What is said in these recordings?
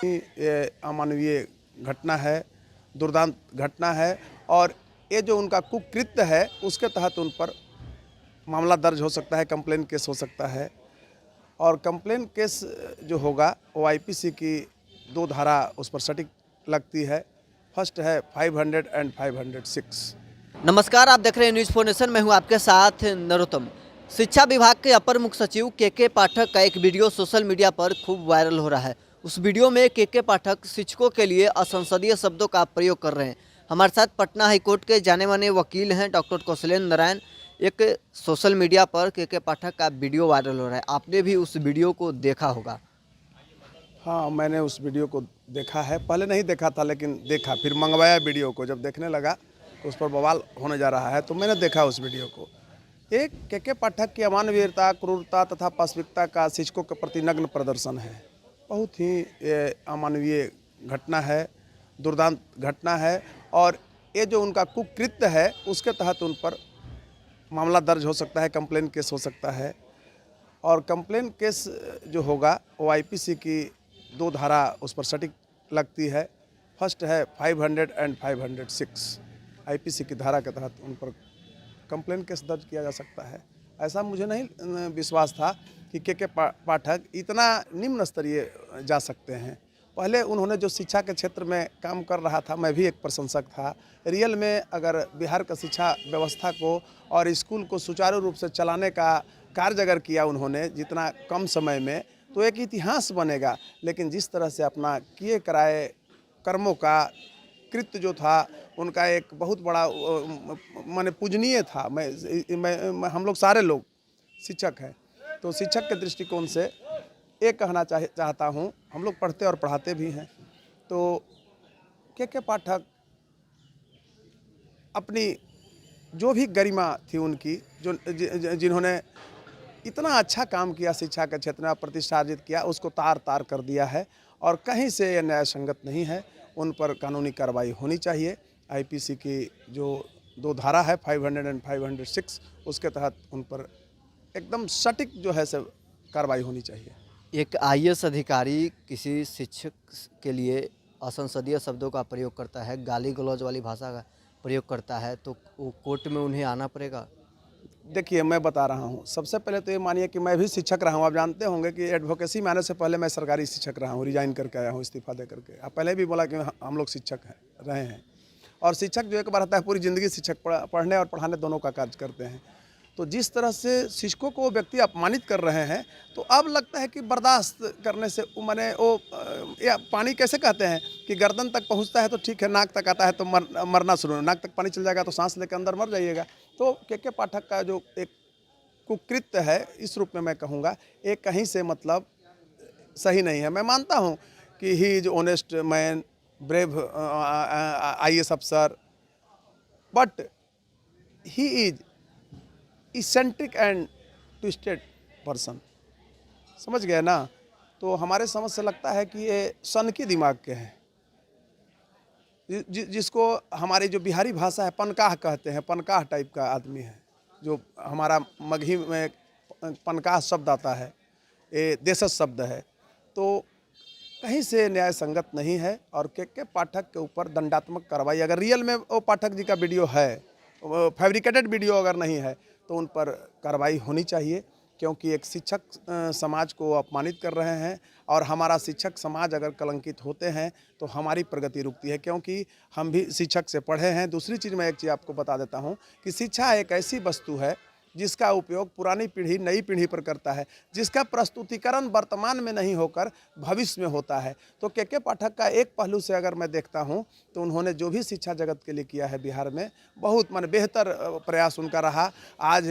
ये अमानवीय घटना है, दुर्दांत घटना है और ये जो उनका कुकृत्य है उसके तहत उन पर मामला दर्ज हो सकता है, कंप्लेन केस हो सकता है। और कंप्लेन केस जो होगा वो आईपीसी की 2 धारा उस पर सटीक लगती है। फर्स्ट है 500 एंड 506। नमस्कार, आप देख रहे हैं न्यूज़ 4 नेशन। मैं हूं आपके साथ नरोत्तम। शिक्षा विभाग के अपर मुख्य सचिव के पाठक का एक वीडियो सोशल मीडिया पर खूब वायरल हो रहा है। उस वीडियो में के पाठक शिक्षकों के लिए असंसदीय शब्दों का प्रयोग कर रहे हैं। हमारे साथ पटना हाईकोर्ट के जाने माने वकील हैं डॉक्टर कौशलेंद्र नारायण। एक सोशल मीडिया पर के पाठक का वीडियो वायरल हो रहा है, आपने भी उस वीडियो को देखा होगा। हाँ, मैंने उस वीडियो को देखा है। पहले नहीं देखा था लेकिन देखा, फिर मंगवाया वीडियो को। जब देखने लगा उस पर बवाल होने जा रहा है तो मैंने देखा उस वीडियो को। एक के पाठक की अमानवीयता, क्रूरता तथा पाशविकता का शिक्षकों के प्रति नग्न प्रदर्शन है। बहुत ही ये अमानवीय घटना है, दुर्दांत घटना है और ये जो उनका कुकृत्य है उसके तहत उन पर मामला दर्ज हो सकता है, कंप्लेन केस हो सकता है। और कंप्लेन केस जो होगा वो आईपीसी की 2 धारा उस पर सटीक लगती है। फर्स्ट है 500 एंड 506। आईपीसी की धारा के तहत उन पर कंप्लेन केस दर्ज किया जा सकता है। ऐसा मुझे नहीं विश्वास था कि के पाठक इतना निम्न स्तरीय जा सकते हैं। पहले उन्होंने जो शिक्षा के क्षेत्र में काम कर रहा था, मैं भी एक प्रशंसक था। रियल में अगर बिहार का शिक्षा व्यवस्था को और स्कूल को सुचारू रूप से चलाने का कार्य अगर किया उन्होंने जितना कम समय में, तो एक इतिहास बनेगा। लेकिन जिस तरह से अपना किए कराए कर्मों का कृत्य जो था उनका एक बहुत बड़ा माने पूजनीय था। मैं हम लोग सारे लोग शिक्षक हैं, तो शिक्षक के दृष्टिकोण से ये कहना चाहता हूँ, हम लोग पढ़ते और पढ़ाते भी हैं। तो के पाठक अपनी जो भी गरिमा थी उनकी, जिन्होंने इतना अच्छा काम किया शिक्षा के क्षेत्र में, प्रतिष्ठा अर्जित किया, उसको तार तार कर दिया है और कहीं से यह न्याय संगत नहीं है। उन पर कानूनी कार्रवाई होनी चाहिए। आईपीसी की जो 2 धारा है 500 एंड 506, उसके तहत उन पर एकदम सटीक जो है से कार्रवाई होनी चाहिए। एक आईएएस अधिकारी किसी शिक्षक के लिए असंसदीय शब्दों का प्रयोग करता है, गाली गलौज वाली भाषा का प्रयोग करता है, तो वो कोर्ट में उन्हें आना पड़ेगा। देखिए, मैं बता रहा हूँ, सबसे पहले तो ये मानिए कि मैं भी शिक्षक रहा हूँ। आप जानते होंगे कि एडवोकेसी में आने से पहले मैं सरकारी शिक्षक रहा हूँ, रिजाइन करके आया हूँ, इस्तीफा दे करके। आप पहले भी बोला कि हम लोग शिक्षक रहे हैं और शिक्षक जो एक बार आता है पूरी ज़िंदगी शिक्षक पढ़ने और पढ़ाने दोनों का कार्य करते हैं। तो जिस तरह से शिक्षकों को वो व्यक्ति अपमानित कर रहे हैं, तो अब लगता है कि बर्दाश्त करने से माने वो या पानी कैसे कहते हैं कि गर्दन तक पहुंचता है तो ठीक है, नाक तक आता है तो मरना शुरू। नाक तक पानी चल जाएगा तो सांस लेकर अंदर मर जाइएगा। तो के पाठक का जो एक कुकृत्य है, इस रूप में मैं कहूँगा, एक कहीं से मतलब सही नहीं है। मैं मानता हूँ कि he is honest man, brave IAS अफसर, but he is eccentric and twisted person. समझ गए ना? तो हमारे समझ से लगता है कि ये सनकी दिमाग के हैं, जिसको हमारी जो बिहारी भाषा है पनकाह कहते हैं। पनकाह टाइप का आदमी है, जो हमारा मगही में पनकाह शब्द आता है, ये देशज शब्द है। तो कहीं से न्याय संगत नहीं है और के पाठक के ऊपर दंडात्मक कार्रवाई, अगर रियल में वो पाठक जी का वीडियो है, फैब्रिकेटेड वीडियो अगर नहीं है, तो उन पर कार्रवाई होनी चाहिए। क्योंकि एक शिक्षक समाज को अपमानित कर रहे हैं और हमारा शिक्षक समाज अगर कलंकित होते हैं तो हमारी प्रगति रुकती है, क्योंकि हम भी शिक्षक से पढ़े हैं। दूसरी चीज़, मैं एक चीज़ आपको बता देता हूं कि शिक्षा एक ऐसी वस्तु है जिसका उपयोग पुरानी पीढ़ी नई पीढ़ी पर करता है, जिसका प्रस्तुतिकरण वर्तमान में नहीं होकर भविष्य में होता है। तो के पाठक का एक पहलू से अगर मैं देखता हूं तो उन्होंने जो भी शिक्षा जगत के लिए किया है बिहार में, बहुत माने बेहतर प्रयास उनका रहा। आज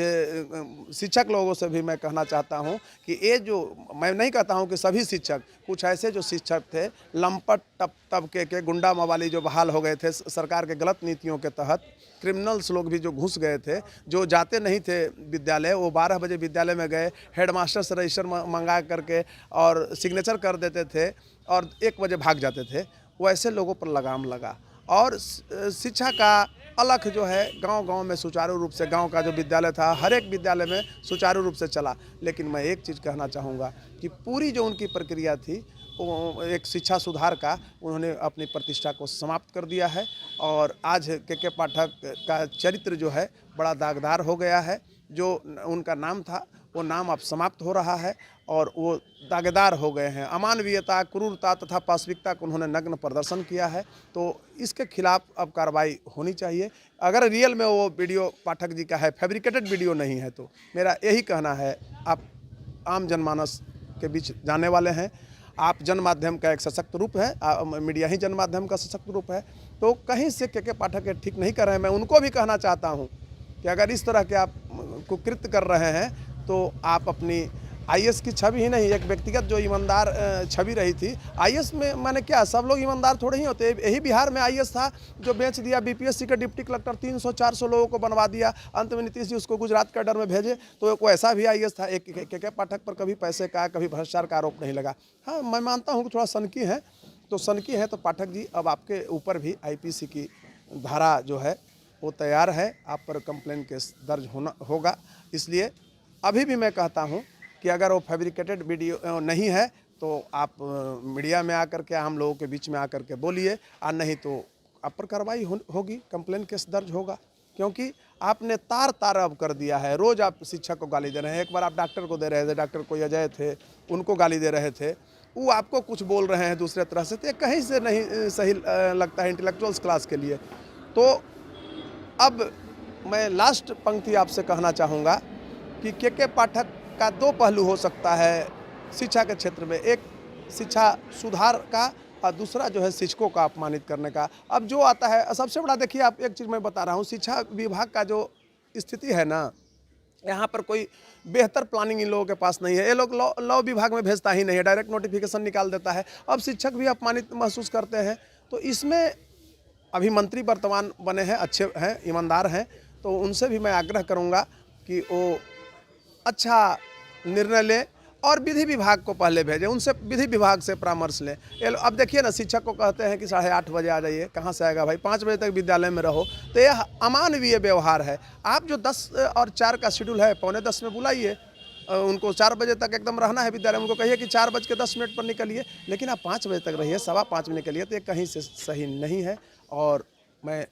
शिक्षक लोगों से भी मैं कहना चाहता हूं कि ये जो, मैं नहीं कहता हूं कि सभी शिक्षक, कुछ ऐसे जो शिक्षक थे लंपट तबके के गुंडा मवाली जो बहाल हो गए थे सरकार के गलत नीतियों के तहत, क्रिमिनल्स लोग भी जो घुस गए थे, जो जाते नहीं थे विद्यालय, वो 12 बजे विद्यालय में गए, हेडमास्टर से रजिस्टर मंगा करके और सिग्नेचर कर देते थे और 1 बजे भाग जाते थे। वो ऐसे लोगों पर लगाम लगा और शिक्षा का अलख जो है गांव-गांव में सुचारू रूप से, गांव का जो विद्यालय था हर एक विद्यालय में सुचारू रूप से चला। लेकिन मैं एक चीज़ कहना चाहूँगा कि पूरी जो उनकी प्रक्रिया थी वो एक शिक्षा सुधार का, उन्होंने अपनी प्रतिष्ठा को समाप्त कर दिया है। और आज के पाठक का चरित्र जो है बड़ा दागदार हो गया है। जो उनका नाम था वो नाम अब समाप्त हो रहा है और वो दागेदार हो गए हैं। अमानवीयता, क्रूरता तथा पाशविकता को उन्होंने नग्न प्रदर्शन किया है। तो इसके खिलाफ अब कार्रवाई होनी चाहिए। अगर रियल में वो वीडियो पाठक जी का है, फैब्रिकेटेड वीडियो नहीं है, तो मेरा यही कहना है, आप आम जनमानस के बीच जाने वाले हैं, आप जन माध्यम का एक सशक्त रूप है, मीडिया ही जन माध्यम का सशक्त रूप है। तो कहीं से के पाठक ये ठीक नहीं कर रहे हैं। मैं उनको भी कहना चाहता हूँ कि अगर इस तरह के आप को कृत्य कर रहे हैं तो आप अपनी आईएएस की छवि ही नहीं, एक व्यक्तिगत जो ईमानदार छवि रही थी आईएएस में, मैंने क्या सब लोग ईमानदार थोड़े ही होते। यही बिहार में आईएएस था जो बेच दिया, बीपीएससी के डिप्टी कलेक्टर 300-400 लोगों को बनवा दिया, अंत में नीतीश जी उसको गुजरात कैडर में भेजे। तो कोई ऐसा भी आईएएस था। एक के पाठक पर कभी पैसे का, कभी भ्रष्टाचार का आरोप नहीं लगा। हाँ, मैं मानता हूँ कि थोड़ा सनकी है, तो सनकी है तो पाठक जी अब आपके ऊपर भी आईपीसी की धारा जो है वो तैयार है, आप पर कंप्लेन केस दर्ज होगा। इसलिए अभी भी मैं कहता हूं कि अगर वो फैब्रिकेटेड वीडियो नहीं है तो आप मीडिया में आकर के, हम लोगों के बीच में आकर के बोलिए, और नहीं तो आप पर कार्रवाई होगी, कंप्लेन केस दर्ज होगा। क्योंकि आपने तार अब कर दिया है। रोज़ आप शिक्षक को गाली दे रहे हैं। एक बार आप डॉक्टर को दे रहे थे, डॉक्टर कोई अजय थे, उनको गाली दे रहे थे, वो आपको कुछ बोल रहे हैं दूसरे तरह से। तो ये कहीं से नहीं सही लगता है इंटेलेक्चुअल्स क्लास के लिए। तो अब मैं लास्ट पंक्ति आपसे कहना चाहूँगा कि के पाठक का दो पहलू हो सकता है शिक्षा के क्षेत्र में, एक शिक्षा सुधार का और दूसरा जो है शिक्षकों का अपमानित करने का। अब जो आता है सबसे बड़ा, देखिए आप एक चीज़ मैं बता रहा हूँ, शिक्षा विभाग का जो स्थिति है ना, यहाँ पर कोई बेहतर प्लानिंग इन लोगों के पास नहीं है। ये लोग लॉ विभाग में भेजता ही नहीं है, डायरेक्ट नोटिफिकेशन निकाल देता है। अब शिक्षक भी अपमानित महसूस करते हैं। तो इसमें अभी मंत्री वर्तमान बने हैं, अच्छे हैं, ईमानदार हैं, तो उनसे भी मैं आग्रह करूंगा कि वो अच्छा निर्णय लें और विधि विभाग को पहले भेजें, उनसे विधि विभाग से परामर्श लें। अब देखिए ना, शिक्षक को कहते हैं कि 8:30 बजे आ जाइए, कहाँ से आएगा भाई, 5 बजे तक विद्यालय में रहो। तो यह अमानवीय व्यवहार है। आप जो 10 और 4 का शेड्यूल है, 9:45 में बुलाइए उनको, 4 बजे तक एकदम रहना है विद्यालय में, उनको कहिए कि 4:10 पर निकलिए, लेकिन आप 5 बजे तक रहिए, 5:15 में निकलिए। तो ये कहीं से सही नहीं है। और मैं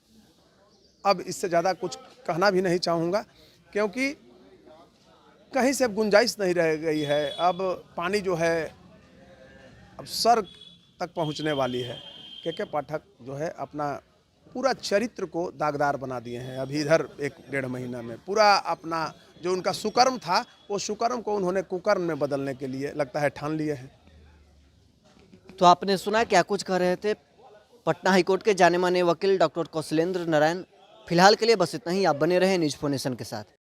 अब इससे ज़्यादा कुछ कहना भी नहीं चाहूँगा, क्योंकि कहीं से अब गुंजाइश नहीं रह गई है। अब पानी जो है अब सर तक पहुँचने वाली है। के पाठक जो है अपना पूरा चरित्र को दागदार बना दिए हैं। अभी इधर 1-1.5 महीना में पूरा अपना जो उनका सुकर्म था, वो सुकर्म को उन्होंने कुकर्म में बदलने के लिए लगता है ठान लिए हैं। तो आपने सुना क्या कुछ कह रहे थे पटना हाईकोर्ट के जाने माने वकील डॉक्टर कौशलेंद्र नारायण। फिलहाल के लिए बस इतना ही। आप बने रहे न्यूज़4नेशन के साथ।